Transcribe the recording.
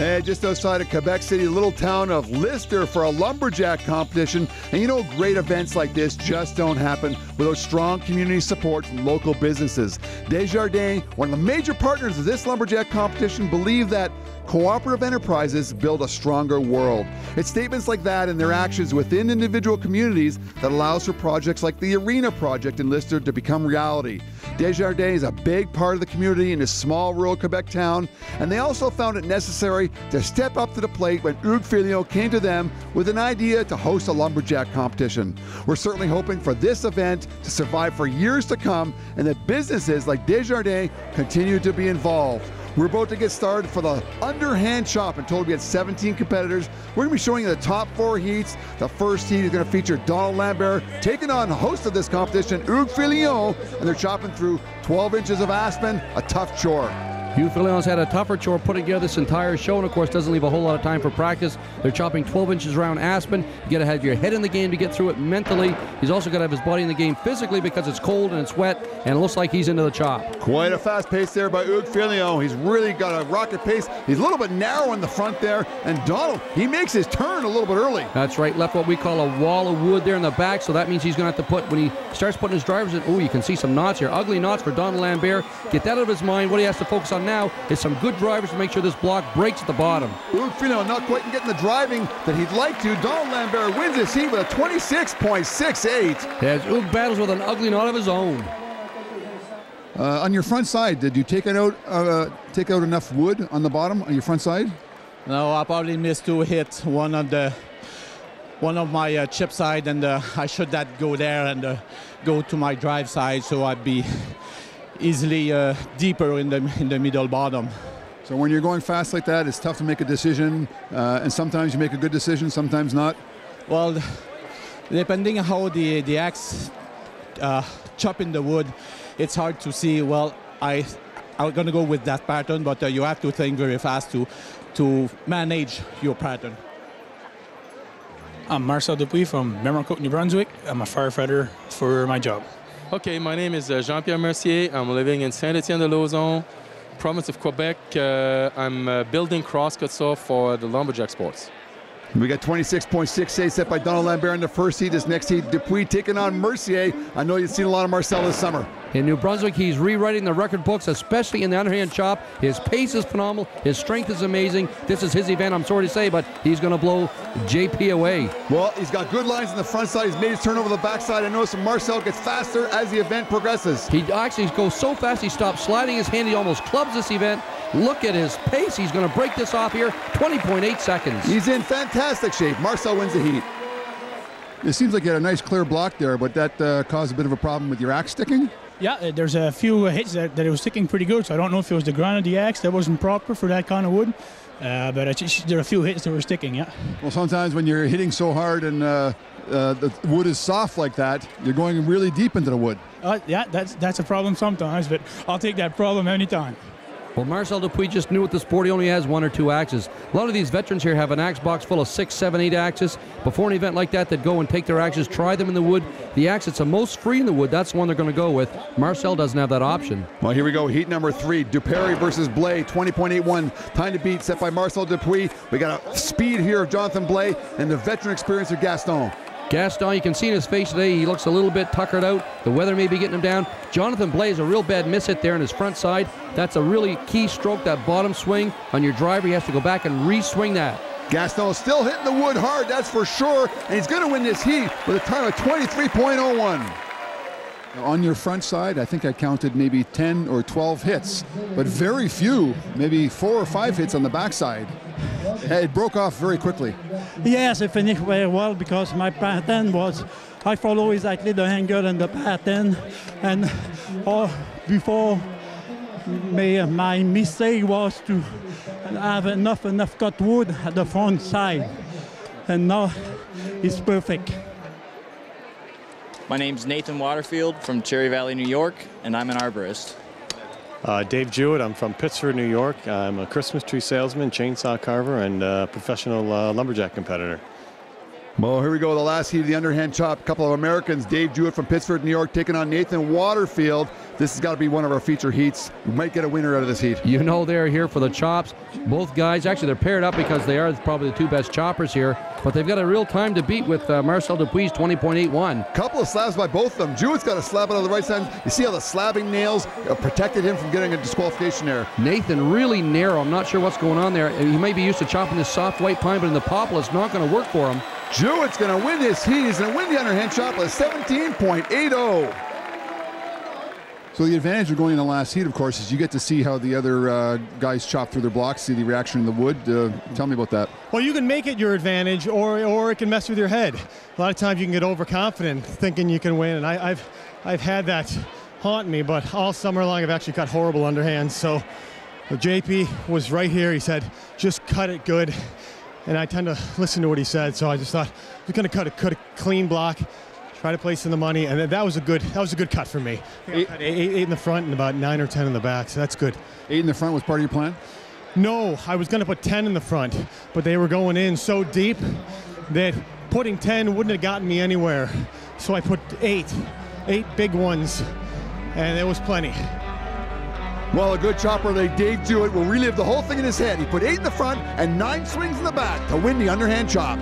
Hey, just outside of Quebec City, little town of Lyster for a lumberjack competition. And you know, great events like this just don't happen without strong community support from local businesses. Desjardins, one of the major partners of this lumberjack competition, believe that cooperative enterprises build a stronger world. It's statements like that and their actions within individual communities that allows for projects like the Arena project in Lyster to become reality. Desjardins is a big part of the community in this small rural Quebec town, and they also found it necessary to step up to the plate when Hugues Filion came to them with an idea to host a lumberjack competition. We're certainly hoping for this event to survive for years to come and that businesses like Desjardins continue to be involved. We're about to get started for the Underhand Chop and told we had 17 competitors. We're going to be showing you the top 4 heats. The first heat is going to feature Donald Lambert taking on the host of this competition, Hugues Filion, and they're chopping through 12 inches of aspen, a tough chore. Hugues Filion's had a tougher chore putting together this entire show, and of course doesn't leave a whole lot of time for practice. They're chopping 12 inches around aspen. You got to have your head in the game to get through it mentally. He's also got to have his body in the game physically because it's cold and it's wet, and it looks like he's into the chop. Quite a fast pace there by Hugues Filion. He's really got a rocket pace. He's a little bit narrow in the front there, and Donald, he makes his turn a little bit early. That's right, left what we call a wall of wood there in the back, so that means he's going to have to put, when he starts putting his drivers in, oh, you can see some knots here, ugly knots for Donald Lambert. Get that out of his mind. What he has to focus on now is some good drivers to make sure this block breaks at the bottom. Hugues Filion not quite getting the driving that he'd like to. Donald Lambert wins this heat with a 26.68. As Hugues battles with an ugly knot of his own. On your front side, did you take out enough wood on the bottom on your front side? No, I probably missed 2 hits. One of my chip side, and I should that go there and go to my drive side, so I'd be easily deeper in the middle bottom. So when you're going fast like that, it's tough to make a decision, and sometimes you make a good decision, sometimes not. Well, depending on how the axe chop in the wood, it's hard to see. Well, I'm going to go with that pattern, but you have to think very fast to manage your pattern. I'm Marcel Dupuis from Memramcook, New Brunswick. I'm a firefighter for my job. Okay, my name is Jean-Pierre Mercier. I'm living in Saint-Étienne-de-Lauzon, province of Quebec. I'm building crosscuts off for the lumberjack sports. We got 26.68 set by Donald Lambert in the first heat. This next heat, Dupuis taking on Mercier. I know you've seen a lot of Marcel this summer. In New Brunswick, he's rewriting the record books, especially in the underhand chop. His pace is phenomenal. His strength is amazing. This is his event, I'm sorry to say, but he's going to blow JP away. Well, he's got good lines in the front side. He's made his turn over the backside. I notice Marcel gets faster as the event progresses. He actually goes so fast, he stops sliding his hand. He almost clubs this event. Look at his pace. He's going to break this off here. 20.8 seconds. He's in fantastic shape. Marcel wins the heat. It seems like you had a nice clear block there, but that caused a bit of a problem with your axe sticking? Yeah, there's a few hits that it was sticking pretty good, so I don't know if it was the ground of the axe that wasn't proper for that kind of wood, but there are a few hits that were sticking, yeah. Well, sometimes when you're hitting so hard and the wood is soft like that, you're going really deep into the wood. Yeah, that's a problem sometimes, but I'll take that problem anytime. Well, Marcel Dupuis just knew at the sport he only has 1 or 2 axes. A lot of these veterans here have an axe box full of 6, 7, 8 axes. Before an event like that, they'd go and take their axes, try them in the wood. The axe that's the most free in the wood, that's the one they're going to go with. Marcel doesn't have that option. Well, here we go. Heat number 3, Duperry versus Blais, 20.81. Time to beat set by Marcel Dupuis. We got a speed here of Jonathan Blais and the veteran experience of Gaston. Gaston, you can see in his face today, he looks a little bit tuckered out. The weather may be getting him down. Jonathan Blais, a real bad miss hit there in his front side. That's a really key stroke, that bottom swing on your driver. He has to go back and re-swing that. Gaston still hitting the wood hard, that's for sure, and he's going to win this heat with a time of 23.01. On your front side, I think I counted maybe 10 or 12 hits, but very few, maybe 4 or 5 hits on the backside. It broke off very quickly. Yes, it finished very well because my pattern was, I follow exactly the angle and the pattern, and before my mistake was to have enough cut wood at the front side, and now it's perfect. My name's Nathan Waterfield from Cherry Valley, New York, and I'm an arborist. Dave Jewett, I'm from Pittsford, New York. I'm a Christmas tree salesman, chainsaw carver, and professional lumberjack competitor. Well, here we go. The last heat of the underhand chop. A couple of Americans. Dave Jewett from Pittsford, New York, taking on Nathan Waterfield. This has got to be one of our feature heats. We might get a winner out of this heat. You know they're here for the chops. Both guys, actually, they're paired up because they are probably the two best choppers here. But they've got a real time to beat with Marcel Dupuis' 20.81. Couple of slabs by both of them. Jewett's got a slab out of the right side. You see how the slabbing nails protected him from getting a disqualification there. Nathan really narrow. I'm not sure what's going on there. He may be used to chopping this soft white pine, but in the popple, it's not going to work for him. Jewett's going to win this heat. He's going to win the underhand chop with 17.80. So the advantage of going in the last heat, of course, is you get to see how the other guys chop through their blocks, see the reaction in the wood. Tell me about that. Well, you can make it your advantage, or it can mess with your head. A lot of times you can get overconfident, thinking you can win, and I've had that haunt me. But all summer long, I've actually cut horrible underhands. So JP was right here. He said, "Just cut it good," and I tend to listen to what he said. So I just thought, we're going to cut a clean block. Try to place in the money, and that was a good cut for me. I cut eight in the front and about 9 or 10 in the back, so that's good. 8 in the front was part of your plan? No, I was going to put 10 in the front, but they were going in so deep that putting 10 wouldn't have gotten me anywhere. So I put 8 big ones, and there was plenty. Well, a good chopper like Dave Jewett will relive the whole thing in his head. He put 8 in the front and 9 swings in the back to win the underhand chop.